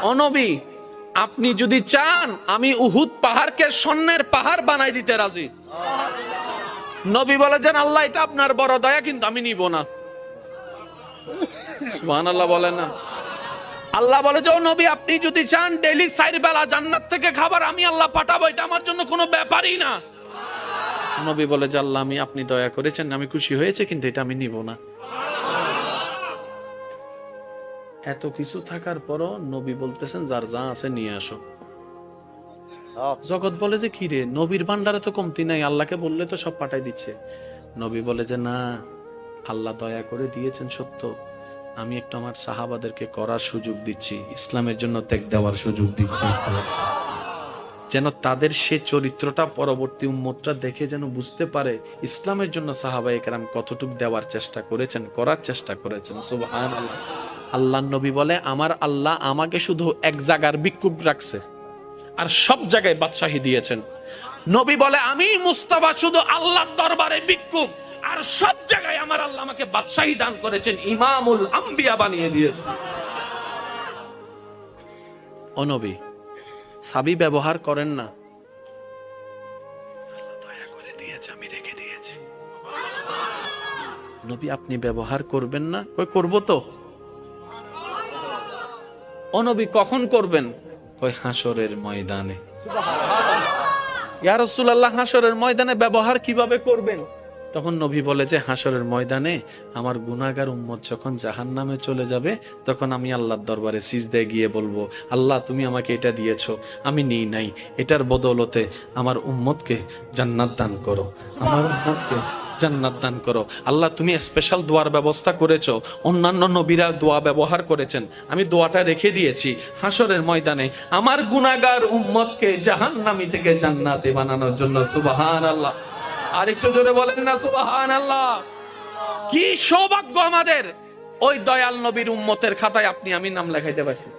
ও নবী, আপনি যদি চান আমি উহুদ পাহাড়কে স্বর্ণের পাহাড় বানাই দিতে রাজি। নবী বলেছেন, আল্লাহ এটা আপনার বড় দয়া, কিন্তু আমি নিব না। সুবহানাল্লাহ বলেন না। আল্লাহ বলে যে, ও নবী, আপনি যদি চান ডেইলি 4 বেলা জান্নাত থেকে খাবার আমি আল্লাহ পাঠাবো, এটা আমার জন্য কোনো ব্যাপারই না। নবী বলে যে, আল্লাহ আপনি দয়া করেছেন, আমি খুশি হয়েছে, কিন্তু এটা আমি নিব না। এত কিছু থাকার পরও নবী বলতেছেন, যার যা আছে নিয়ে আসো। জগৎ বলে যে, কি রে, নবীর ভান্ডারে তো কমতি নাই, আল্লাহকে বললে তো সব পাঠাই দিচ্ছে। নবী বলে যে, না, আল্লাহ দয়া করে দিয়েছেন সত্য, আমি একটু আমার সাহাবাদেরকে করার সুযোগ দিচ্ছি, ইসলামের জন্য ত্যাগ দেওয়ার সুযোগ দিচ্ছি, যেন তাদের সে চরিত্রটা পরবর্তী উম্মতরা দেখে যেন বুঝতে পারে ইসলামের জন্য সাহাবায়ে কেরাম কতটুকু দেওয়ার চেষ্টা করেছেন, করার চেষ্টা করেছেন। সুবহানাল্লাহ। আল্লাহর নবী বলে, আমার আল্লাহ আমাকে শুধু এক জায়গার ভিক্ষুক রাখছে, আর সব জায়গায় বাদশাহী দিয়েছেন। নবী বলে, আমি মুস্তাফা শুধু আল্লাহর দরবারে ভিক্ষুক, আর সব জায়গায় আমার আল্লাহ আমাকে বাদশাহী দান করেছেন, ইমামুল আম্বিয়া বানিয়ে দিয়েছেন। ও নবী, সাবি ব্যবহার করেন না, দয়া করে দিয়েছে, আমি রেখে দিয়েছি। নবী, আপনি ব্যবহার করবেন না? কই করব তো। ও নবী, কখন করবেন? কই হাসরের ময়দানে। ইয়া রাসূলুল্লাহ, হাসরের ময়দানে ব্যবহার কিভাবে করবেন? তখন নবী বলে যে, হাসরের ময়দানে আমার গুনাহগার উম্মত যখন জাহান্নামে চলে যাবে, তখন আমি আল্লাহর দরবারে সিজদায় গিয়ে বলবো, আল্লাহ তুমি আমাকে এটা দিয়েছো, আমি নিই নাই, এটার বদৌলতে আমার উম্মতকে জান্নাত দান করো, আমার উম্মতকে জান্নাত দান করো। আল্লাহ তুমি স্পেশাল দোয়ার ব্যবস্থা করেছো, অন্যান্য নবীরা দোয়া ব্যবহার করেছেন, আমি দোয়াটা রেখে দিয়েছি, হাসরের ময়দানে আমার গুনাহগার উম্মতকে জাহান্নামী থেকে জান্নাতে বানানোর জন্য। সুবহানাল্লাহ। আর একটু জোরে বলেন না সুবহানাল্লাহ। কি সৌভাগ্য আমাদের, ওই দয়াল নবীর উম্মতের খাতায় আপনি আমি নাম লেখাইতে পারছি।